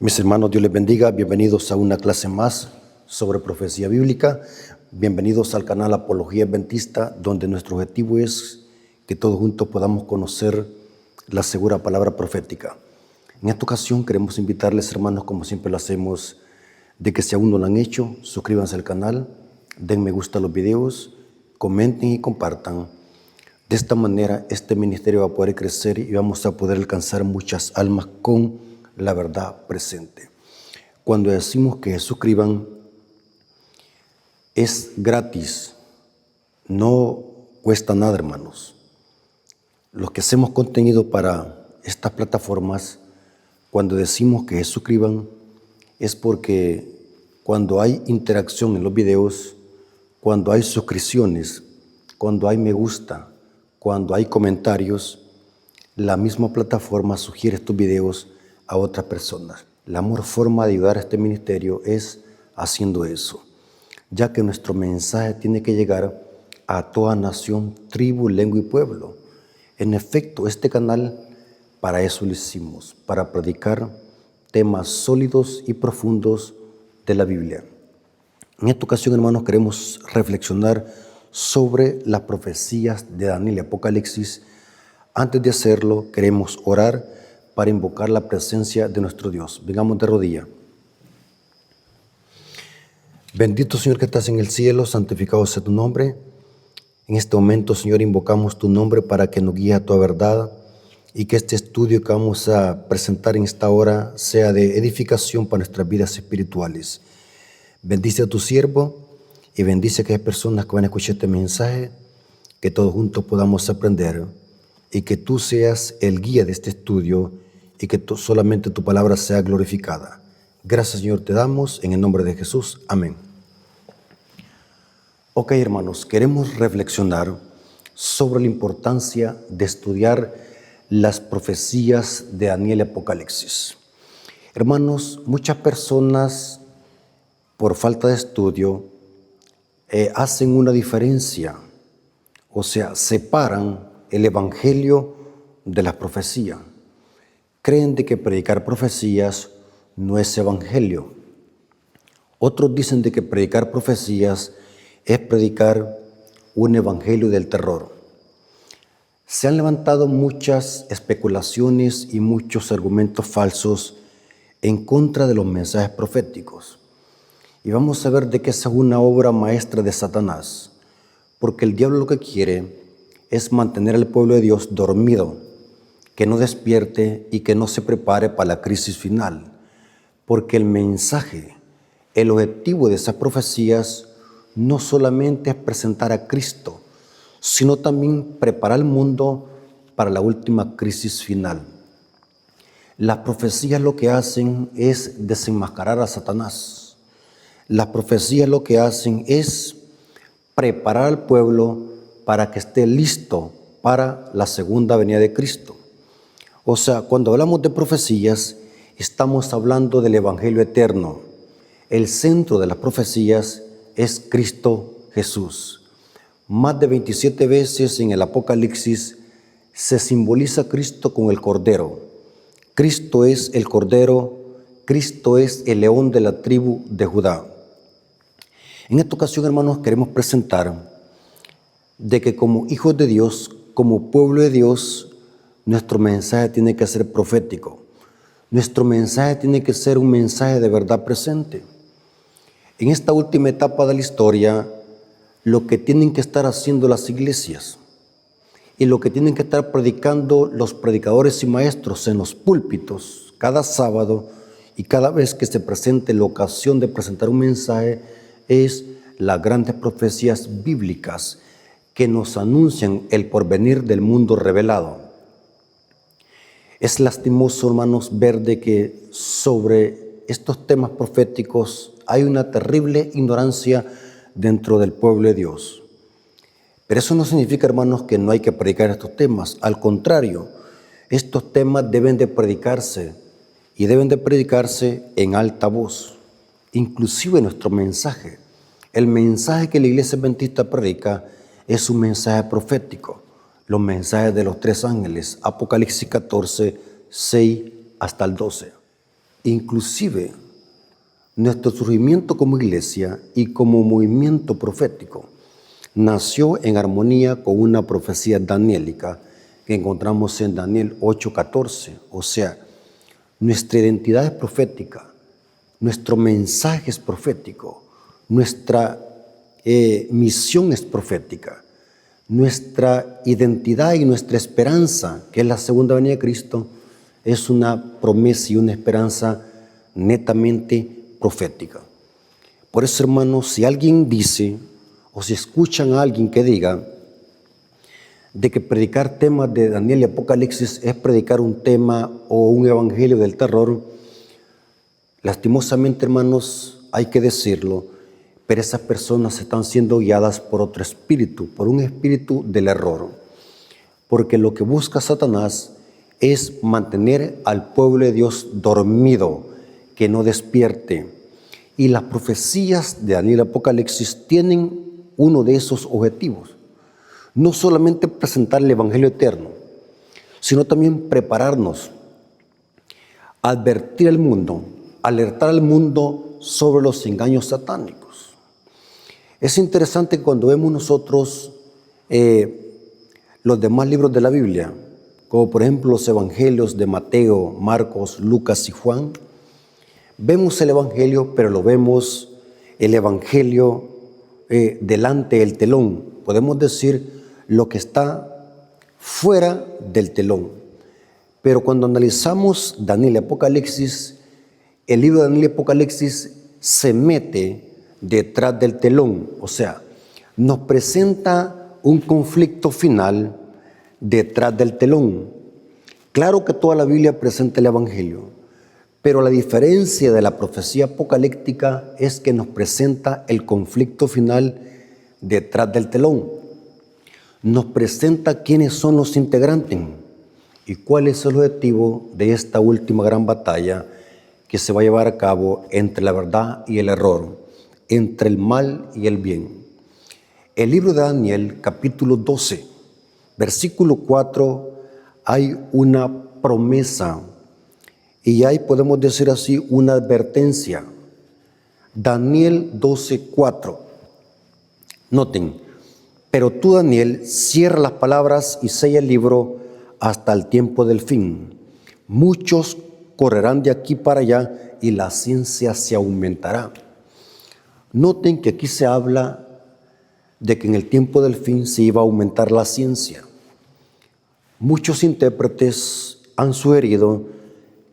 Mis hermanos, Dios les bendiga. Bienvenidos a una clase más sobre profecía bíblica. Bienvenidos al canal Apología Adventista, donde nuestro objetivo es que todos juntos podamos conocer la segura palabra profética. En esta ocasión queremos invitarles, hermanos, como siempre lo hacemos, de que si aún no lo han hecho, suscríbanse al canal, den me gusta a los videos, comenten y compartan. De esta manera este ministerio va a poder crecer y vamos a poder alcanzar muchas almas con la verdad presente. Cuando decimos que se suscriban, es gratis, no cuesta nada, hermanos. Los que hacemos contenido para estas plataformas, cuando decimos que se suscriban, es porque cuando hay interacción en los videos, cuando hay suscripciones, cuando hay me gusta, cuando hay comentarios, la misma plataforma sugiere estos videos a otras personas. La mejor forma de ayudar a este ministerio es haciendo eso, ya que nuestro mensaje tiene que llegar a toda nación, tribu, lengua y pueblo. En efecto, este canal para eso lo hicimos, para predicar temas sólidos y profundos de la Biblia. En esta ocasión, hermanos, queremos reflexionar sobre las profecías de Daniel y Apocalipsis. Antes de hacerlo, queremos orar para invocar la presencia de nuestro Dios. Vengamos de rodilla. Bendito Señor que estás en el cielo, santificado sea tu nombre. En este momento, Señor, invocamos tu nombre para que nos guíe a tu verdad y que este estudio que vamos a presentar en esta hora sea de edificación para nuestras vidas espirituales. Bendice a tu siervo y bendice a aquellas personas que van a escuchar este mensaje, que todos juntos podamos aprender y que tú seas el guía de este estudio y que solamente tu palabra sea glorificada. Gracias, Señor, te damos en el nombre de Jesús. Amén. Ok, hermanos, queremos reflexionar sobre la importancia de estudiar las profecías de Daniel y Apocalipsis. Hermanos, muchas personas, por falta de estudio, hacen una diferencia, o sea, separan el evangelio de la profecía. Creen de que predicar profecías no es evangelio. Otros dicen de que predicar profecías es predicar un evangelio del terror. Se han levantado muchas especulaciones y muchos argumentos falsos en contra de los mensajes proféticos. Y vamos a ver de que esa es una obra maestra de Satanás, porque el diablo lo que quiere es mantener al pueblo de Dios dormido, que no despierte y que no se prepare para la crisis final, porque el mensaje, el objetivo de esas profecías no solamente es presentar a Cristo, sino también preparar al mundo para la última crisis final. Las profecías lo que hacen es desenmascarar a Satanás. Las profecías lo que hacen es preparar al pueblo para que esté listo para la segunda venida de Cristo. O sea, cuando hablamos de profecías, estamos hablando del Evangelio eterno. El centro de las profecías es Cristo Jesús. Más de 27 veces en el Apocalipsis se simboliza a Cristo con el Cordero. Cristo es el Cordero, Cristo es el león de la tribu de Judá. En esta ocasión, hermanos, queremos presentar de que como hijos de Dios, como pueblo de Dios, nuestro mensaje tiene que ser profético. Nuestro mensaje tiene que ser un mensaje de verdad presente. En esta última etapa de la historia, lo que tienen que estar haciendo las iglesias y lo que tienen que estar predicando los predicadores y maestros en los púlpitos cada sábado y cada vez que se presente la ocasión de presentar un mensaje es las grandes profecías bíblicas que nos anuncian el porvenir del mundo revelado. Es lastimoso, hermanos, ver de que sobre estos temas proféticos hay una terrible ignorancia dentro del pueblo de Dios. Pero eso no significa, hermanos, que no hay que predicar estos temas. Al contrario, estos temas deben de predicarse y deben de predicarse en alta voz. Inclusive nuestro mensaje, el mensaje que la Iglesia Adventista predica es un mensaje profético. Los mensajes de los tres ángeles, Apocalipsis 14, 6 hasta el 12. Inclusive, nuestro surgimiento como iglesia y como movimiento profético nació en armonía con una profecía daniélica que encontramos en Daniel 8:14. O sea, nuestra identidad es profética, nuestro mensaje es profético, nuestra misión es profética, nuestra identidad y nuestra esperanza, que es la segunda venida de Cristo, es una promesa y una esperanza netamente profética. Por eso, hermanos, si alguien dice o si escuchan a alguien que diga de que predicar temas de Daniel y Apocalipsis es predicar un tema o un evangelio del terror, lastimosamente, hermanos, hay que decirlo, pero esas personas están siendo guiadas por otro espíritu, por un espíritu del error. Porque lo que busca Satanás es mantener al pueblo de Dios dormido, que no despierte. Y las profecías de Daniel y Apocalipsis tienen uno de esos objetivos. No solamente presentar el Evangelio eterno, sino también prepararnos, advertir al mundo, alertar al mundo sobre los engaños satánicos. Es interesante cuando vemos nosotros los demás libros de la Biblia, como por ejemplo los evangelios de Mateo, Marcos, Lucas y Juan. Vemos el evangelio, pero lo vemos el evangelio delante del telón. Podemos decir lo que está fuera del telón. Pero cuando analizamos Daniel y Apocalipsis, el libro de Daniel y Apocalipsis se mete detrás del telón. O sea, nos presenta un conflicto final detrás del telón. Claro que toda la Biblia presenta el evangelio, pero la diferencia de la profecía apocalíptica es que nos presenta el conflicto final detrás del telón. Nos presenta quiénes son los integrantes y cuál es el objetivo de esta última gran batalla que se va a llevar a cabo entre la verdad y el error, entre el mal y el bien. El libro de Daniel, capítulo 12, versículo 4, hay una promesa. Y ahí podemos decir así una advertencia. Daniel 12:4. Noten, pero tú, Daniel, cierra las palabras y sella el libro hasta el tiempo del fin. Muchos correrán de aquí para allá y la ciencia se aumentará. Noten que aquí se habla de que en el tiempo del fin se iba a aumentar la ciencia. Muchos intérpretes han sugerido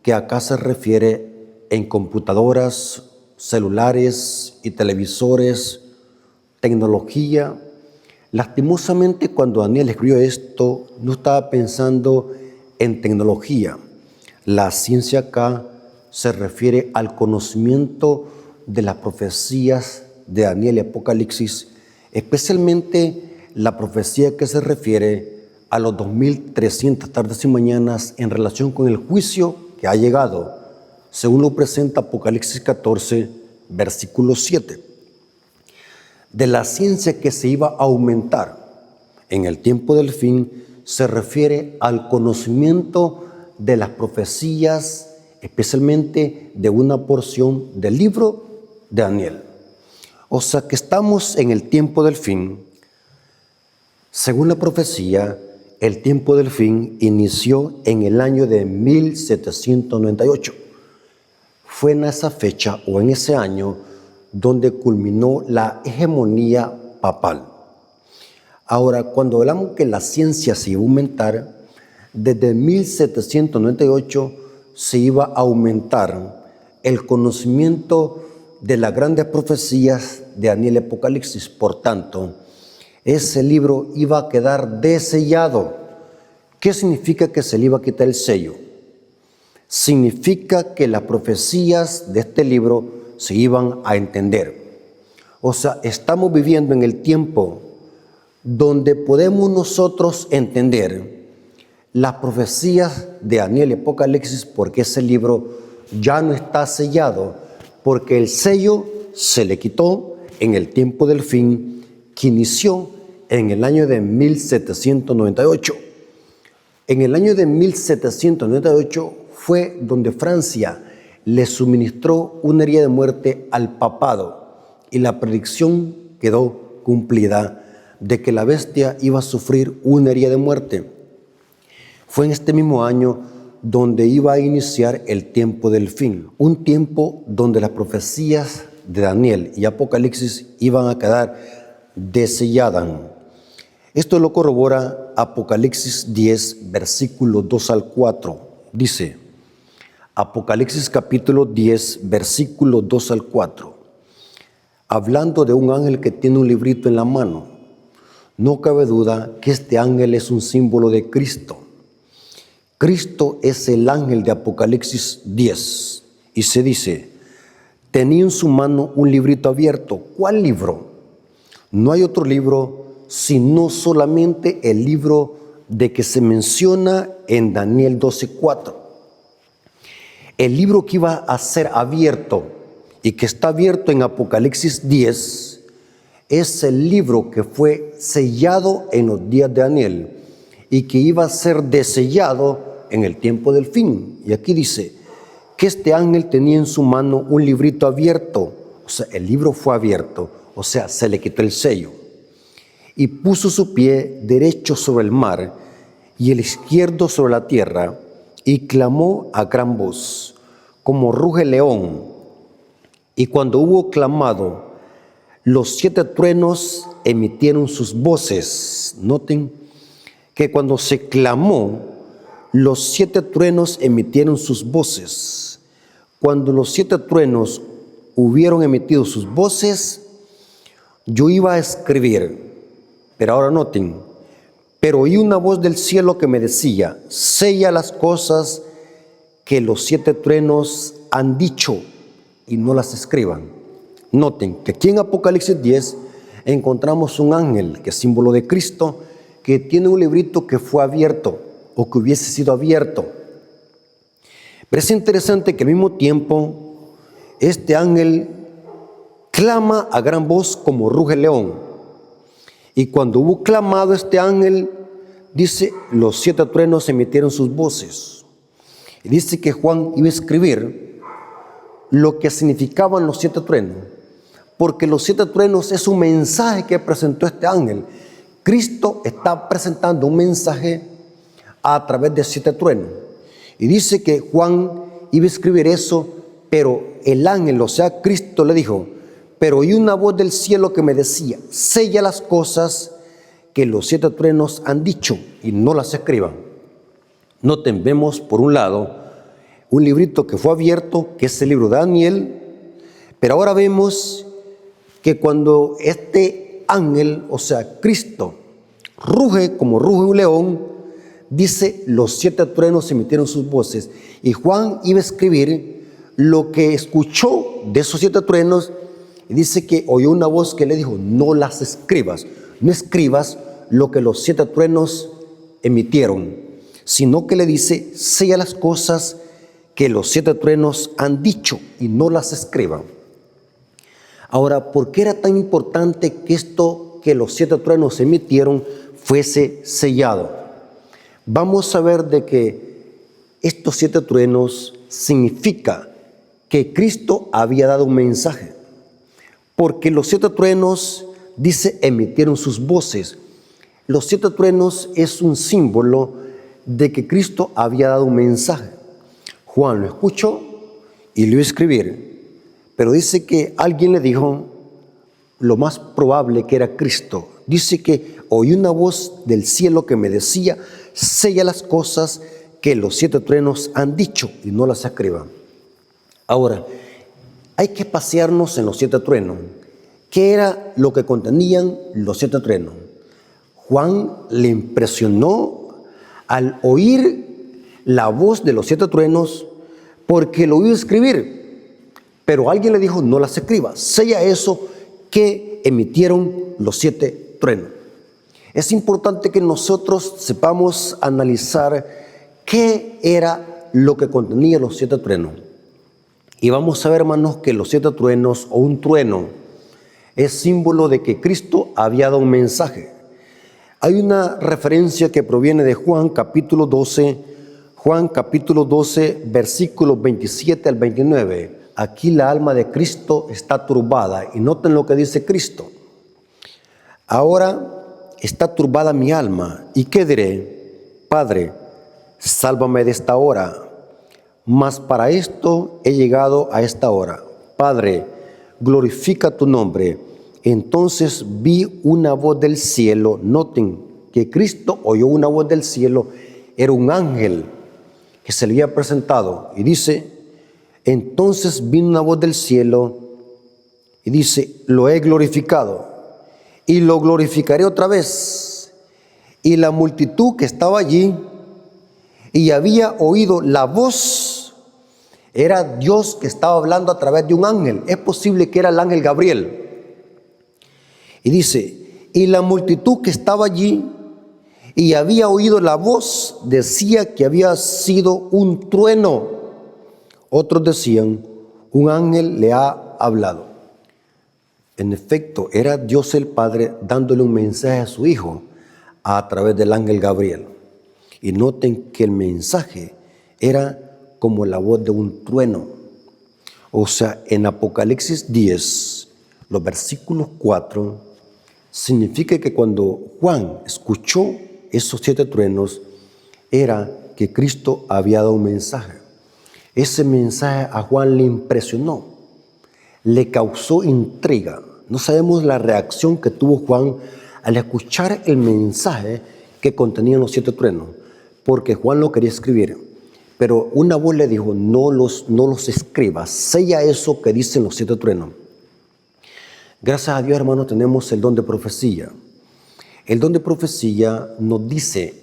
que acá se refiere en computadoras, celulares y televisores, tecnología. Lastimosamente, cuando Daniel escribió esto, no estaba pensando en tecnología. La ciencia acá se refiere al conocimiento de las profecías de Daniel y Apocalipsis, especialmente la profecía que se refiere a los 2300 tardes y mañanas en relación con el juicio que ha llegado, según lo presenta Apocalipsis 14, versículo 7. De la ciencia que se iba a aumentar en el tiempo del fin, se refiere al conocimiento de las profecías, especialmente de una porción del libro de Daniel. O sea que estamos en el tiempo del fin. Según la profecía, el tiempo del fin inició en el año de 1798. Fue en esa fecha o en ese año donde culminó la hegemonía papal. Ahora, cuando hablamos que la ciencia se iba a aumentar, desde 1798 se iba a aumentar el conocimiento de las grandes profecías de Daniel y Apocalipsis. Por tanto, ese libro iba a quedar desellado. ¿Qué significa que se le iba a quitar el sello? Significa que las profecías de este libro se iban a entender. O sea, estamos viviendo en el tiempo donde podemos nosotros entender las profecías de Daniel y Apocalipsis, porque ese libro ya no está sellado, porque el sello se le quitó en el tiempo del fin que inició en el año de 1798. En el año de 1798 fue donde Francia le suministró una herida de muerte al papado y la predicción quedó cumplida de que la bestia iba a sufrir una herida de muerte. Fue en este mismo año donde iba a iniciar el tiempo del fin, un tiempo donde las profecías de Daniel y Apocalipsis iban a quedar deselladas. Esto lo corrobora Apocalipsis 10, versículos 2 al 4. Dice, Apocalipsis capítulo 10, versículos 2 al 4. Hablando de un ángel que tiene un librito en la mano, no cabe duda que este ángel es un símbolo de Cristo. Cristo es el ángel de Apocalipsis 10 y se dice, tenía en su mano un librito abierto. ¿Cuál libro? No hay otro libro sino solamente el libro de que se menciona en Daniel 12:4. El libro que iba a ser abierto y que está abierto en Apocalipsis 10 es el libro que fue sellado en los días de Daniel y que iba a ser desellado en el tiempo del fin. Y aquí dice que este ángel tenía en su mano un librito abierto, o sea, el libro fue abierto, o sea, se le quitó el sello, y puso su pie derecho sobre el mar y el izquierdo sobre la tierra, y clamó a gran voz, como ruge león. Y cuando hubo clamado, los 7 truenos emitieron sus voces. Noten que cuando se clamó, los 7 truenos emitieron sus voces. Cuando los 7 truenos hubieron emitido sus voces, yo iba a escribir. Pero ahora noten, pero oí una voz del cielo que me decía, sella las cosas que los 7 truenos han dicho y no las escriban. Noten que aquí en Apocalipsis 10 encontramos un ángel que es símbolo de Cristo, que tiene un librito que fue abierto o que hubiese sido abierto. Pero es interesante que al mismo tiempo este ángel clama a gran voz como ruge león. Y cuando hubo clamado este ángel, dice, los 7 truenos emitieron sus voces. Y dice que Juan iba a escribir lo que significaban los 7 truenos, porque los 7 truenos es un mensaje que presentó este ángel. Cristo está presentando un mensaje a través de 7 truenos. Y dice que Juan iba a escribir eso, pero el ángel, o sea, Cristo le dijo, pero oí una voz del cielo que me decía, sella las cosas que los 7 truenos han dicho y no las escriban. Noten, vemos por un lado un librito que fue abierto, que es el libro de Daniel, pero ahora vemos que cuando este ángel, o sea, Cristo, ruge como ruge un león, dice, los 7 truenos emitieron sus voces. Y Juan iba a escribir lo que escuchó de esos 7 truenos, y dice que oyó una voz que le dijo, no las escribas, no escribas lo que los 7 truenos emitieron, sino que le dice, sella las cosas que los 7 truenos han dicho y no las escriban. Ahora, ¿por qué era tan importante que esto que los 7 truenos emitieron fuese sellado? Vamos a ver de que estos 7 truenos significa que Cristo había dado un mensaje. Porque los 7 truenos, dice, emitieron sus voces. Los 7 truenos es un símbolo de que Cristo había dado un mensaje. Juan lo escuchó y lo iba a escribir, pero dice que alguien le dijo, lo más probable que era Cristo. Dice que oí una voz del cielo que me decía, sella las cosas que los 7 truenos han dicho y no las escriban. Ahora, hay que pasearnos en los 7 truenos. ¿Qué era lo que contenían los 7 truenos? Juan le impresionó al oír la voz de los 7 truenos porque lo oyó escribir. Pero alguien le dijo, no las escribas, sella eso que emitieron los 7 truenos. Es importante que nosotros sepamos analizar qué era lo que contenía los 7 truenos. Y vamos a ver, hermanos, que los 7 truenos o un trueno es símbolo de que Cristo había dado un mensaje. Hay una referencia que proviene de Juan capítulo 12, Juan capítulo 12, versículos 27 al 29. Aquí la alma de Cristo está turbada. Y noten lo que dice Cristo. Ahora está turbada mi alma. ¿Y qué diré? Padre, sálvame de esta hora. Mas para esto he llegado a esta hora. Padre, glorifica tu nombre. Entonces vi una voz del cielo. Noten que Cristo oyó una voz del cielo. Era un ángel que se le había presentado. Y dice, entonces vino una voz del cielo y dice, lo he glorificado y lo glorificaré otra vez. Y la multitud que estaba allí y había oído la voz, era Dios que estaba hablando a través de un ángel. Es posible que era el ángel Gabriel. Y dice, y la multitud que estaba allí y había oído la voz, decía que había sido un trueno. Otros decían, un ángel le ha hablado. En efecto, era Dios el Padre dándole un mensaje a su Hijo a través del ángel Gabriel. Y noten que el mensaje era como la voz de un trueno. O sea, en Apocalipsis 10, los versículos 4, significa que cuando Juan escuchó esos 7 truenos, era que Cristo había dado un mensaje. Ese mensaje a Juan le impresionó, le causó intriga. No sabemos la reacción que tuvo Juan al escuchar el mensaje que contenían los 7 truenos, porque Juan lo quería escribir. Pero una voz le dijo, no los escribas, sella eso que dicen los 7 truenos. Gracias a Dios, hermano, tenemos el don de profecía. El don de profecía nos dice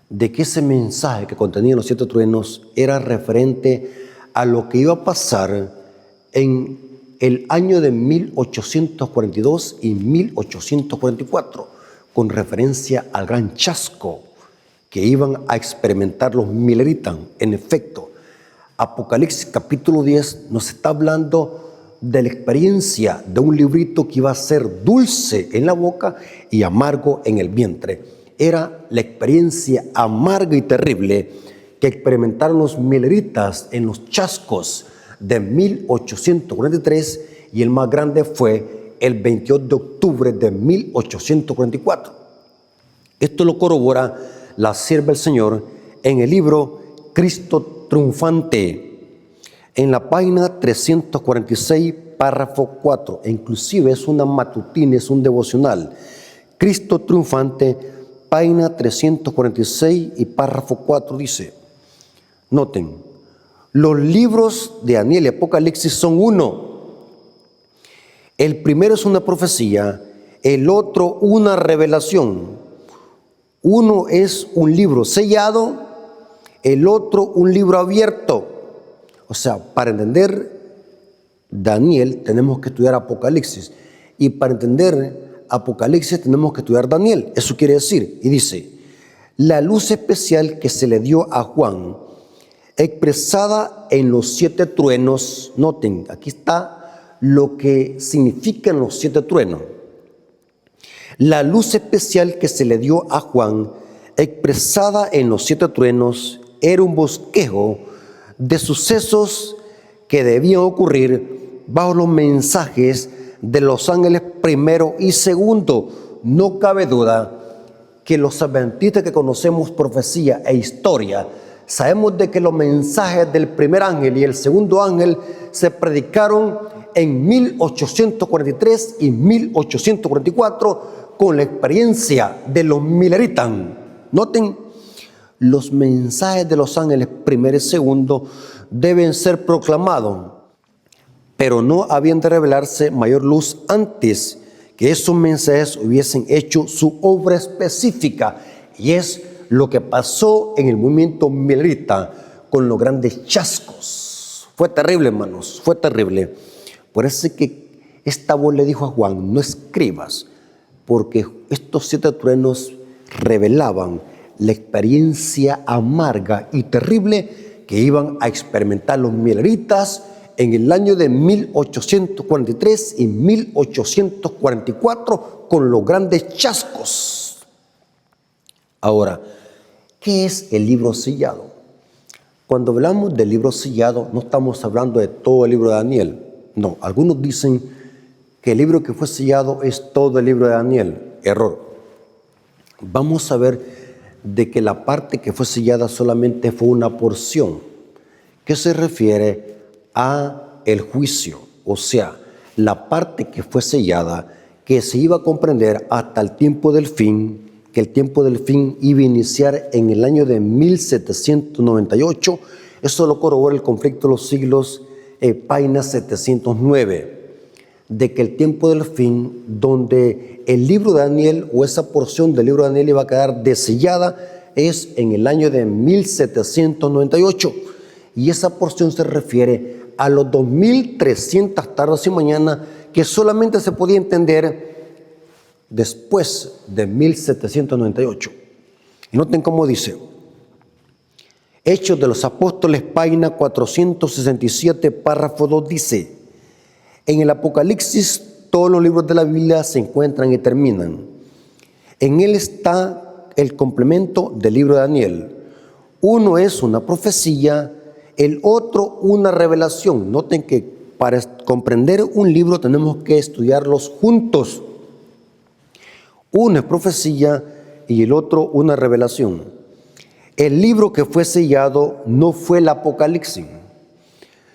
de que ese mensaje que contenía los 7 truenos era referente a lo que iba a pasar en el año de 1842 y 1844, con referencia al gran chasco que iban a experimentar los mileritas. En efecto, Apocalipsis capítulo 10 nos está hablando de la experiencia de un librito que iba a ser dulce en la boca y amargo en el vientre. Era la experiencia amarga y terrible que experimentaron los mileritas en los chascos de 1843, y el más grande fue el 28 de octubre de 1844. Esto lo corrobora la sierva del Señor en el libro Cristo Triunfante, en la página 346, párrafo 4. E inclusive es una matutina, es un devocional. Cristo Triunfante, página 346 y párrafo 4 dice, noten, los libros de Daniel y Apocalipsis son uno. El primero es una profecía, el otro una revelación. Uno es un libro sellado, el otro un libro abierto. O sea, para entender Daniel tenemos que estudiar Apocalipsis, y para entender Apocalipsis tenemos que estudiar Daniel. Eso quiere decir, y dice, la luz especial que se le dio a Juan, expresada en los 7 truenos. Noten, aquí está lo que significan los 7 truenos. La luz especial que se le dio a Juan, expresada en los 7 truenos, era un bosquejo de sucesos que debían ocurrir bajo los mensajes de los ángeles primero y segundo. No cabe duda que los adventistas que conocemos profecía e historia, sabemos de que los mensajes del primer ángel y el segundo ángel se predicaron en 1843 y 1844 con la experiencia de los mileritas. Noten, los mensajes de los ángeles primero y segundo deben ser proclamados, pero no habían de revelarse mayor luz antes que esos mensajes hubiesen hecho su obra específica. Y es lo que pasó en el movimiento milerita con los grandes chascos. Fue terrible, hermanos, fue terrible. Por eso es que esta voz le dijo a Juan, no escribas, porque estos 7 truenos revelaban la experiencia amarga y terrible que iban a experimentar los mileritas en el año de 1843 y 1844 con los grandes chascos. Ahora, ¿qué es el libro sellado? Cuando hablamos del libro sellado, no estamos hablando de todo el libro de Daniel. No, algunos dicen que el libro que fue sellado es todo el libro de Daniel. Error. Vamos a ver de que la parte que fue sellada solamente fue una porción, que se refiere a el juicio, o sea, la parte que fue sellada, que se iba a comprender hasta el tiempo del fin, que el tiempo del fin iba a iniciar en el año de 1798. Eso lo corrobora el conflicto de los siglos, página 709, de que el tiempo del fin, donde el libro de Daniel o esa porción del libro de Daniel iba a quedar desellada, es en el año de 1798. Y esa porción se refiere a los 2300 tardes y mañanas que solamente se podía entender después de 1798. Y noten cómo dice: Hechos de los Apóstoles, página 467, párrafo 2, dice: en el Apocalipsis todos los libros de la Biblia se encuentran y terminan. En él está el complemento del libro de Daniel. Uno es una profecía, el otro una revelación. Noten que para comprender un libro tenemos que estudiarlos juntos. Uno es profecía y el otro una revelación. El libro que fue sellado no fue el Apocalipsis,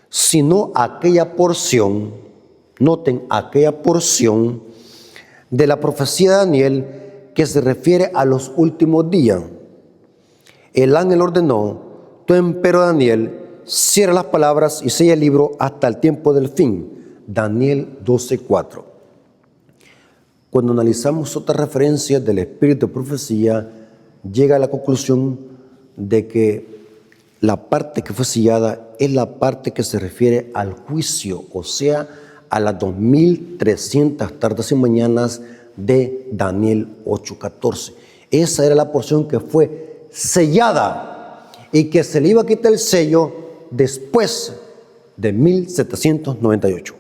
sino aquella porción, noten, aquella porción de la profecía de Daniel que se refiere a los últimos días. El ángel ordenó: tú, empero Daniel, cierra las palabras y sella el libro hasta el tiempo del fin. Daniel 12:4. Cuando analizamos otras referencias del espíritu de profecía, llega a la conclusión de que la parte que fue sellada es la parte que se refiere al juicio, o sea, a las 2300 tardes y mañanas de Daniel 8:14. Esa era la porción que fue sellada y que se le iba a quitar el sello después de 1798.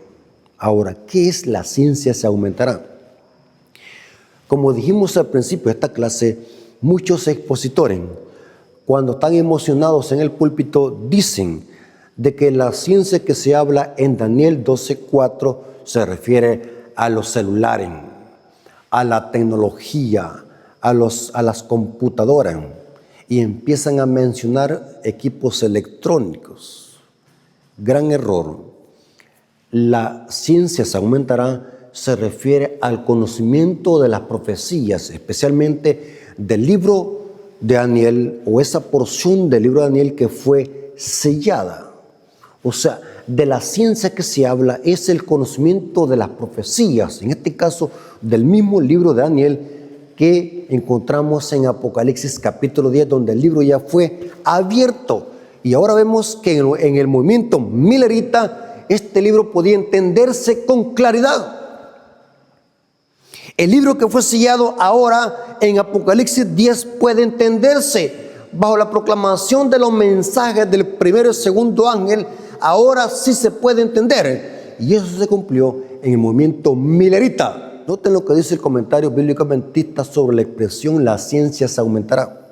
Ahora, ¿qué es la ciencia se aumentará? Como dijimos al principio de esta clase, muchos expositores, cuando están emocionados en el púlpito, dicen de que la ciencia que se habla en Daniel 12:4 se refiere a los celulares, a la tecnología, a las computadoras, y empiezan a mencionar equipos electrónicos. Gran error. La ciencia se aumentará se refiere al conocimiento de las profecías, especialmente del libro de Daniel, o esa porción del libro de Daniel que fue sellada. O sea, de la ciencia que se habla es el conocimiento de las profecías, en este caso del mismo libro de Daniel que encontramos en Apocalipsis capítulo 10, donde el libro ya fue abierto. Y ahora vemos que en el movimiento millerita este libro podía entenderse con claridad. El libro que fue sellado ahora en Apocalipsis 10 puede entenderse bajo la proclamación de los mensajes del primero y segundo ángel. Ahora sí se puede entender. Y eso se cumplió en el movimiento millerita. Noten lo que dice el comentario bíblico adventista sobre la expresión la ciencia se aumentará.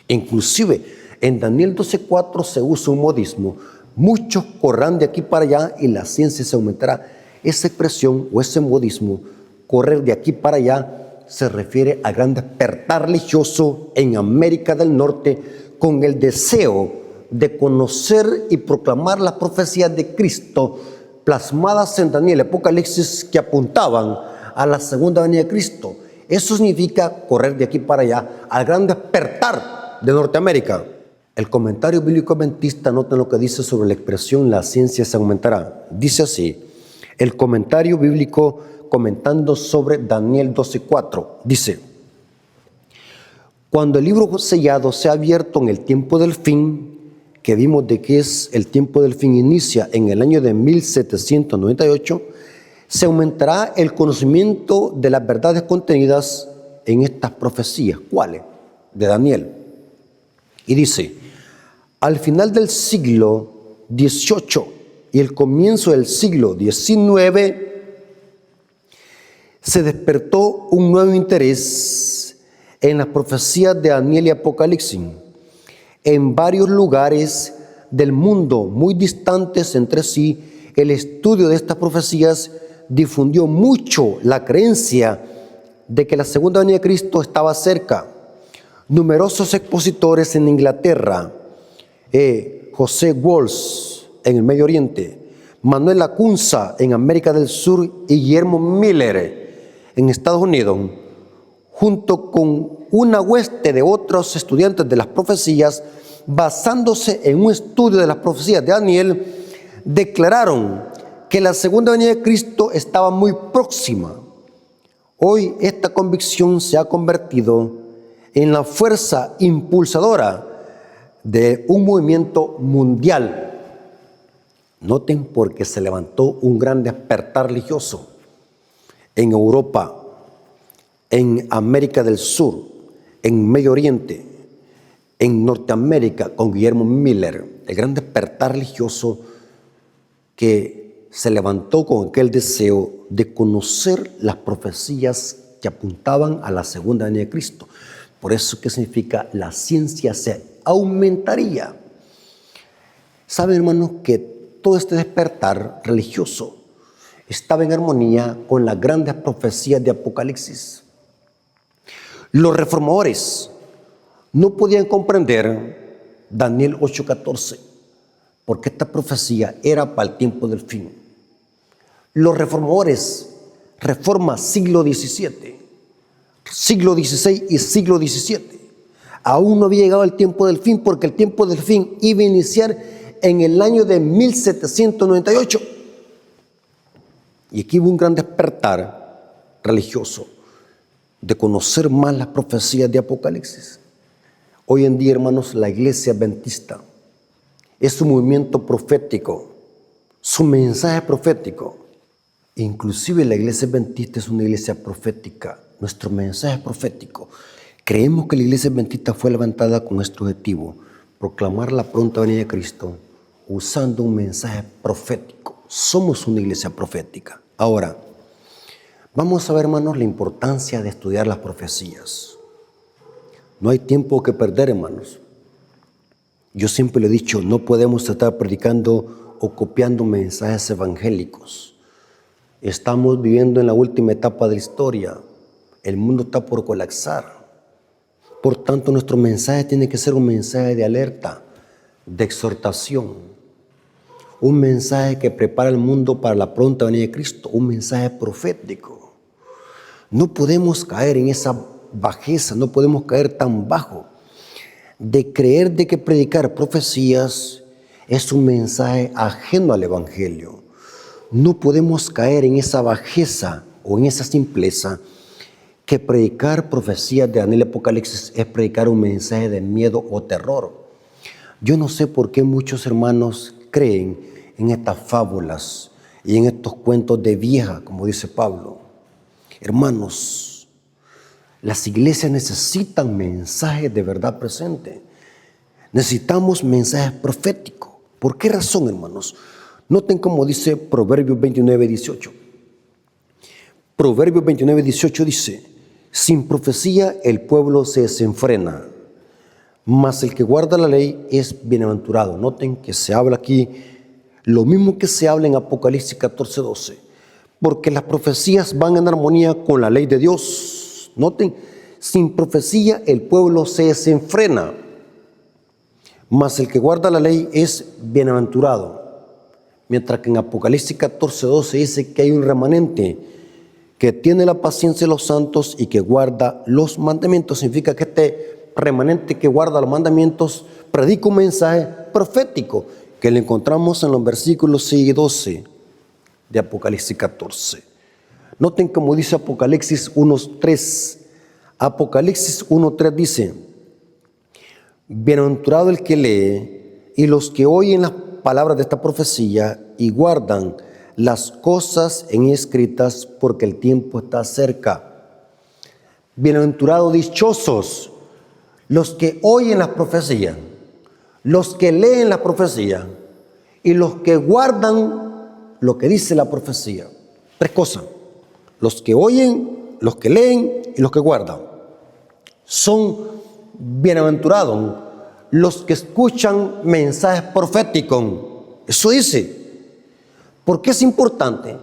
Inclusive en Daniel 12:4 se usa un modismo: muchos correrán de aquí para allá y la ciencia se aumentará. Esa expresión o ese modismo, correr de aquí para allá, se refiere al gran despertar religioso en América del Norte con el deseo de conocer y proclamar las profecías de Cristo plasmadas en Daniel, Apocalipsis, que apuntaban a la segunda venida de Cristo. Eso significa correr de aquí para allá al gran despertar de Norteamérica. El comentario bíblico adventista, noten lo que dice sobre la expresión la ciencia se aumentará. Dice así, el comentario bíblico comentando sobre Daniel 12:4, dice: cuando el libro sellado sea abierto en el tiempo del fin, que vimos de que es el tiempo del fin inicia en el año de 1798, se aumentará el conocimiento de las verdades contenidas en estas profecías. ¿Cuáles? De Daniel. Y dice: al final del siglo XVIII y el comienzo del siglo XIX, se despertó un nuevo interés en las profecías de Daniel y Apocalipsis. En varios lugares del mundo muy distantes entre sí, el estudio de estas profecías difundió mucho la creencia de que la segunda venida de Cristo estaba cerca. Numerosos expositores en Inglaterra, José Walsh en el Medio Oriente, Manuel Lacunza en América del Sur y Guillermo Miller en Estados Unidos, junto con una hueste de otros estudiantes de las profecías, basándose en un estudio de las profecías de Daniel, declararon que la segunda venida de Cristo estaba muy próxima. Hoy esta convicción se ha convertido en la fuerza impulsadora de un movimiento mundial. Noten, porque se levantó un gran despertar religioso en Europa, en América del Sur, en Medio Oriente, en Norteamérica, con Guillermo Miller, el gran despertar religioso que se levantó con aquel deseo de conocer las profecías que apuntaban a la segunda venida de Cristo. Por eso, ¿qué significa? La ciencia se aumentaría. Saben, hermanos, que todo este despertar religioso estaba en armonía con las grandes profecías de Apocalipsis. Los reformadores no podían comprender Daniel 8:14, porque esta profecía era para el tiempo del fin. Los reformadores, reforma siglo XVII, siglo XVI y siglo XVII, aún no había llegado el tiempo del fin, porque el tiempo del fin iba a iniciar en el año de 1798. Y aquí hubo un gran despertar religioso de conocer más las profecías de Apocalipsis. Hoy en día, hermanos, la iglesia adventista es un movimiento profético, su mensaje profético. Inclusive la iglesia adventista es una iglesia profética, nuestro mensaje es profético. Creemos que la iglesia adventista fue levantada con nuestro objetivo, proclamar la pronta venida de Cristo usando un mensaje profético. Somos una iglesia profética. Ahora, vamos a ver, hermanos, la importancia de estudiar las profecías. No hay tiempo que perder, hermanos. Yo siempre le he dicho, no podemos estar predicando o copiando mensajes evangélicos. Estamos viviendo en la última etapa de la historia. El mundo está por colapsar. Por tanto, nuestro mensaje tiene que ser un mensaje de alerta, de exhortación. Un mensaje que prepara el mundo para la pronta venida de Cristo. Un mensaje profético. No podemos caer en esa bajeza, no podemos caer tan bajo de creer de que predicar profecías es un mensaje ajeno al Evangelio. No podemos caer en esa bajeza o en esa simpleza que predicar profecías de Daniel y Apocalipsis es predicar un mensaje de miedo o terror. Yo no sé por qué muchos hermanos creen en estas fábulas y en estos cuentos de vieja, como dice Pablo. Hermanos, las iglesias necesitan mensajes de verdad presente. Necesitamos mensajes proféticos. ¿Por qué razón, hermanos? Noten cómo dice Proverbios 29:18. Proverbios 29:18 dice: sin profecía el pueblo se desenfrena, mas el que guarda la ley es bienaventurado. Noten que se habla aquí lo mismo que se habla en Apocalipsis 14:12, porque las profecías van en armonía con la ley de Dios. Noten, sin profecía el pueblo se desenfrena, mas el que guarda la ley es bienaventurado. Mientras que en Apocalipsis 14:12 dice que hay un remanente que tiene la paciencia de los santos y que guarda los mandamientos. Significa que este remanente que guarda los mandamientos predica un mensaje profético que lo encontramos en los versículos 6 y 12 de Apocalipsis 14. Noten cómo dice Apocalipsis 1:3. Apocalipsis 1:3 dice: bienaventurado el que lee y los que oyen las palabras de esta profecía y guardan las cosas en escritas, porque el tiempo está cerca. Bienaventurados, dichosos los que oyen las profecías, los que leen la profecía y los que guardan lo que dice la profecía. Tres cosas: los que oyen, los que leen y los que guardan. Son bienaventurados los que escuchan mensajes proféticos. Eso dice. ¿Por qué es importante?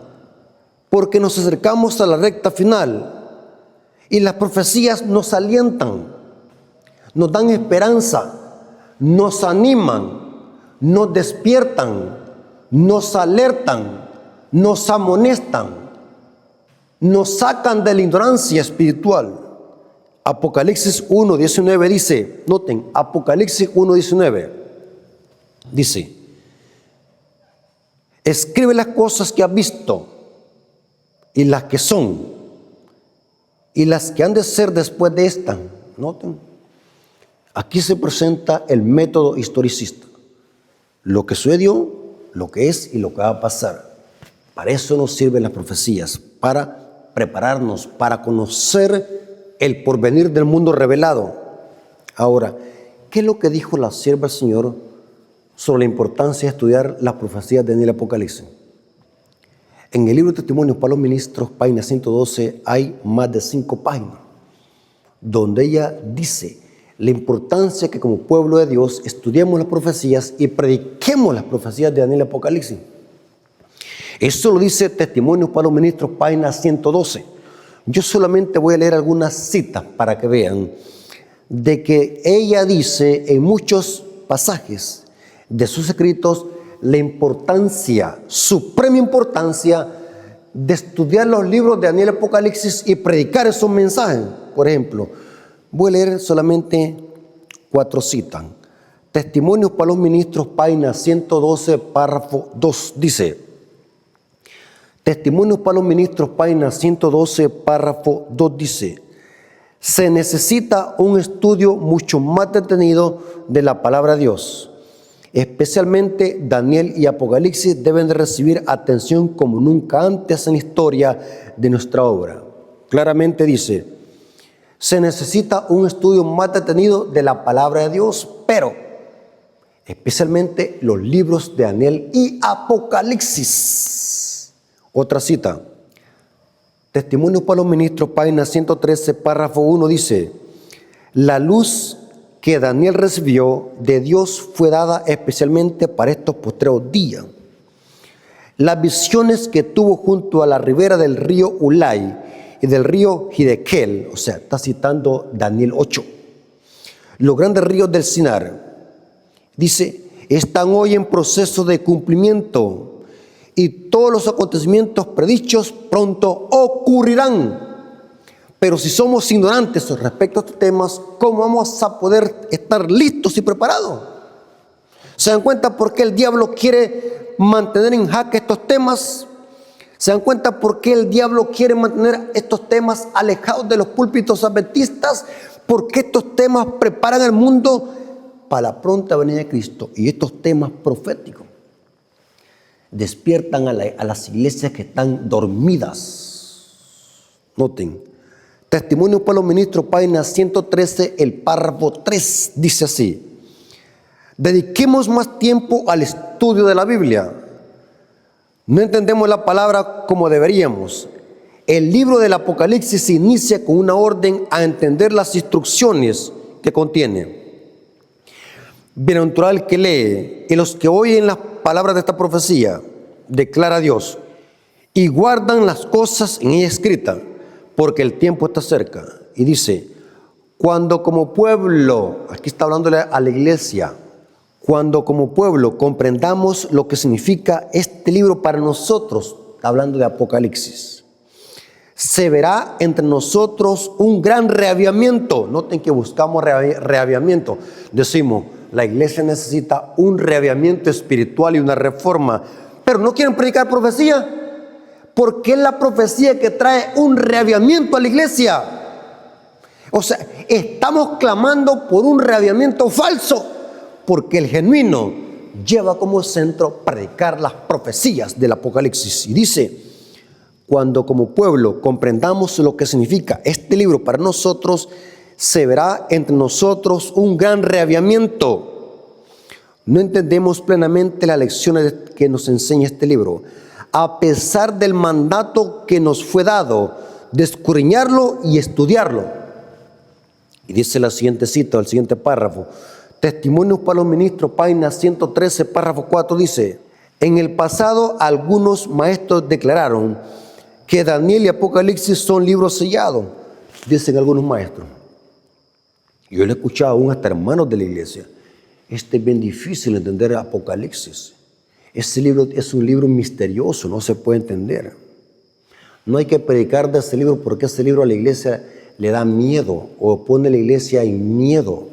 Porque nos acercamos a la recta final y las profecías nos alientan, nos dan esperanza, nos animan, nos despiertan, nos alertan, nos amonestan, nos sacan de la ignorancia espiritual. Apocalipsis 1:19 dice, noten, Apocalipsis 1:19 dice: escribe las cosas que has visto y las que son y las que han de ser después de esta. Noten, aquí se presenta el método historicista, lo que sucedió, lo que es y lo que va a pasar. Para eso nos sirven las profecías, para prepararnos, para conocer el porvenir del mundo revelado. Ahora, ¿qué es lo que dijo la sierva del Señor sobre la importancia de estudiar las profecías de Daniel y Apocalipsis? En el libro de Testimonios para los Ministros, página 112, hay más de 5 páginas, donde ella dice la importancia que como pueblo de Dios estudiemos las profecías y prediquemos las profecías de Daniel y Apocalipsis. Eso lo dice Testimonios para los Ministros, página 112. Yo solamente voy a leer algunas citas para que vean de que ella dice en muchos pasajes de sus escritos la importancia, suprema importancia de estudiar los libros de Daniel y Apocalipsis y predicar esos mensajes. Por ejemplo, voy a leer solamente 4 citas. Testimonios para los Ministros, página 112, párrafo 2, dice: Testimonios para los Ministros, página 112, párrafo 2 dice: se necesita un estudio mucho más detenido de la palabra de Dios. Especialmente Daniel y Apocalipsis deben de recibir atención como nunca antes en la historia de nuestra obra. Claramente dice, se necesita un estudio más detenido de la palabra de Dios, pero especialmente los libros de Daniel y Apocalipsis. Otra cita, Testimonios para los Ministros, página 113, párrafo 1 dice: la luz que Daniel recibió de Dios fue dada especialmente para estos postreros días. Las visiones que tuvo junto a la ribera del río Ulai y del río Hidekel, o sea, está citando Daniel 8, los grandes ríos del Sinar, dice, están hoy en proceso de cumplimiento y todos los acontecimientos predichos pronto ocurrirán. Pero si somos ignorantes respecto a estos temas, ¿cómo vamos a poder estar listos y preparados? ¿Se dan cuenta por qué el diablo quiere mantener en jaque estos temas? ¿Se dan cuenta por qué el diablo quiere mantener estos temas alejados de los púlpitos adventistas? Porque estos temas preparan al mundo para la pronta venida de Cristo. Y estos temas proféticos despiertan a las iglesias que están dormidas. Noten, Testimonios para los Ministros, página 113, el párrafo 3, dice así: dediquemos más tiempo al estudio de la Biblia. No entendemos la palabra como deberíamos. El libro del Apocalipsis inicia con una orden a entender las instrucciones que contiene. Bienaventurado el que lee y los que oyen las palabras de esta profecía, declara Dios, y guardan las cosas en ella escritas, porque el tiempo está cerca. Y dice, cuando como pueblo, aquí está hablándole a la iglesia, cuando como pueblo comprendamos lo que significa este libro para nosotros, está hablando de Apocalipsis, se verá entre nosotros un gran reavivamiento. Noten que buscamos reavivamiento. Decimos, la iglesia necesita un reavivamiento espiritual y una reforma, pero no quieren predicar profecía. Porque es la profecía que trae un reavivamiento a la iglesia. O sea, estamos clamando por un reavivamiento falso, porque el genuino lleva como centro predicar las profecías del Apocalipsis. Y dice, cuando como pueblo comprendamos lo que significa este libro para nosotros, se verá entre nosotros un gran reavivamiento. No entendemos plenamente las lecciones que nos enseña este libro, a pesar del mandato que nos fue dado de escudriñarlo y estudiarlo. Y dice la siguiente cita, el siguiente párrafo, Testimonios para los Ministros, página 113, párrafo 4, dice: en el pasado algunos maestros declararon que Daniel y Apocalipsis son libros sellados, dicen algunos maestros. Yo le he escuchado aún hasta hermanos de la iglesia: es bien difícil entender Apocalipsis. Ese libro es un libro misterioso, no se puede entender. No hay que predicar de ese libro porque ese libro a la iglesia le da miedo o pone a la iglesia en miedo.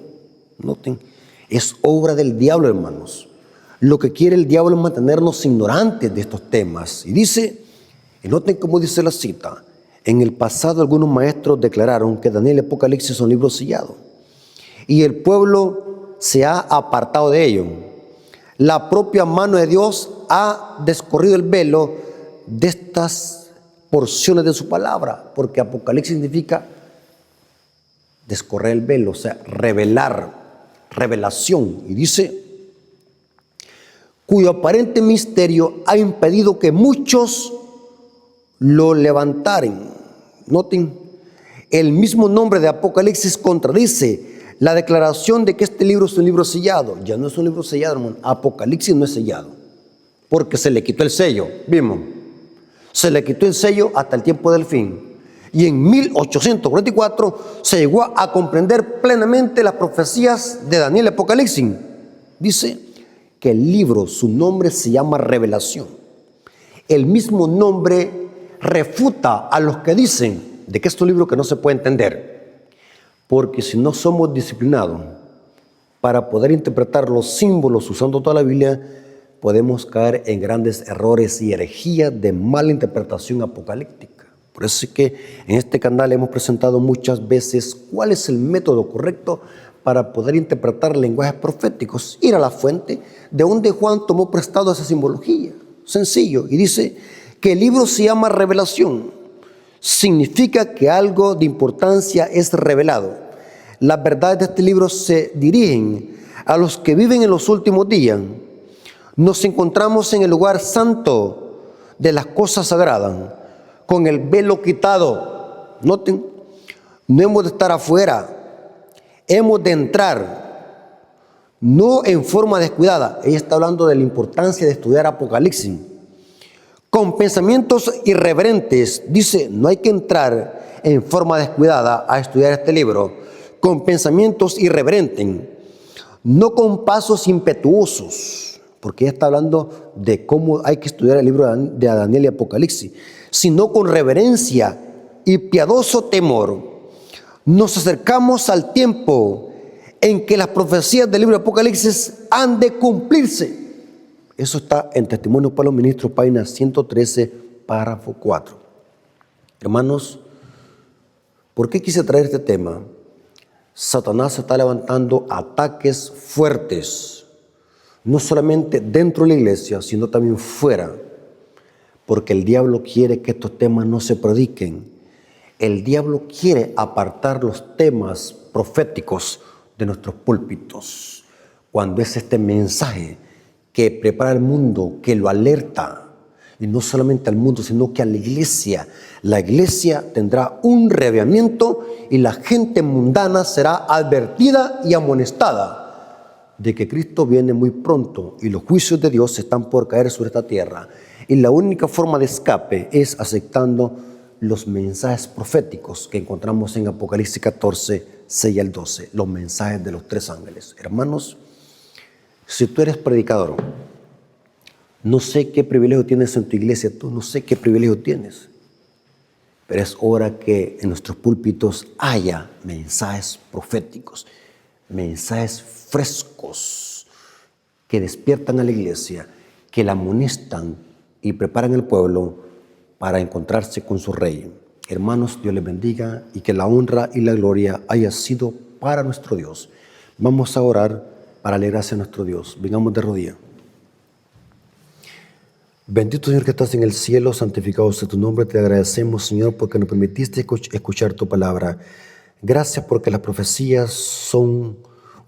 Noten, es obra del diablo, hermanos. Lo que quiere el diablo es mantenernos ignorantes de estos temas. Y dice, y noten cómo dice la cita: en el pasado algunos maestros declararon que Daniel y Apocalipsis son libros sellados, y el pueblo se ha apartado de ello. La propia mano de Dios ha descorrido el velo de estas porciones de su palabra, porque Apocalipsis significa descorrer el velo, o sea, revelar, revelación. Y dice, cuyo aparente misterio ha impedido que muchos lo levantaren. Noten, el mismo nombre de Apocalipsis contradice la declaración de que este libro es un libro sellado. Ya no es un libro sellado, hermano. Apocalipsis no es sellado, porque se le quitó el sello. Vimos, se le quitó el sello hasta el tiempo del fin. Y en 1844 se llegó a comprender plenamente las profecías de Daniel y Apocalipsis. Dice que el libro, su nombre se llama Revelación. El mismo nombre refuta a los que dicen de que es un libro que no se puede entender. Porque si no somos disciplinados para poder interpretar los símbolos usando toda la Biblia, podemos caer en grandes errores y herejías de mala interpretación apocalíptica. Por eso es que en este canal hemos presentado muchas veces cuál es el método correcto para poder interpretar lenguajes proféticos. Ir a la fuente de donde Juan tomó prestado esa simbología. Sencillo. Y dice que el libro se llama Revelación. Significa que algo de importancia es revelado. Las verdades de este libro se dirigen a los que viven en los últimos días. Nos encontramos en el lugar santo de las cosas sagradas, con el velo quitado. Noten, no hemos de estar afuera, hemos de entrar, no en forma descuidada. Ella está hablando de la importancia de estudiar Apocalipsis. Con pensamientos irreverentes, dice, no hay que entrar en forma descuidada a estudiar este libro, con pensamientos irreverentes, no con pasos impetuosos, porque ella está hablando de cómo hay que estudiar el libro de Daniel y Apocalipsis, sino con reverencia y piadoso temor. Nos acercamos al tiempo en que las profecías del libro de Apocalipsis han de cumplirse. Eso está en Testimonios para los Ministros, página 113, párrafo 4. Hermanos, ¿por qué quise traer este tema? Satanás está levantando ataques fuertes, no solamente dentro de la iglesia, sino también fuera, porque el diablo quiere que estos temas no se prediquen. El diablo quiere apartar los temas proféticos de nuestros púlpitos, cuando es este mensaje que prepara al mundo, que lo alerta, y no solamente al mundo, sino que a la iglesia. La iglesia tendrá un reavivamiento y la gente mundana será advertida y amonestada de que Cristo viene muy pronto y los juicios de Dios están por caer sobre esta tierra. Y la única forma de escape es aceptando los mensajes proféticos que encontramos en Apocalipsis 14, 6 al 12, los mensajes de los 3 ángeles. Hermanos, si tú eres predicador, no sé qué privilegio tienes en tu iglesia, tú no sé qué privilegio tienes, pero es hora que en nuestros púlpitos haya mensajes proféticos, mensajes frescos que despiertan a la iglesia, que la amonestan y preparan al pueblo para encontrarse con su rey. Hermanos, Dios les bendiga y que la honra y la gloria haya sido para nuestro Dios. Vamos a orar para alegrarse a nuestro Dios. Vengamos de rodillas. Bendito Señor que estás en el cielo, santificado sea tu nombre. Te agradecemos, Señor, porque nos permitiste escuchar tu palabra. Gracias porque las profecías son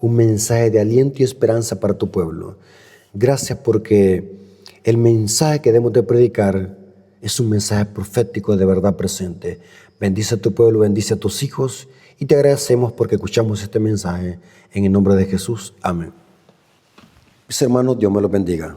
un mensaje de aliento y esperanza para tu pueblo. Gracias porque el mensaje que debemos de predicar es un mensaje profético de verdad presente. Bendice a tu pueblo, bendice a tus hijos Y te agradecemos porque escuchamos este mensaje en el nombre de Jesús. Amén. Mis hermanos, Dios me los bendiga.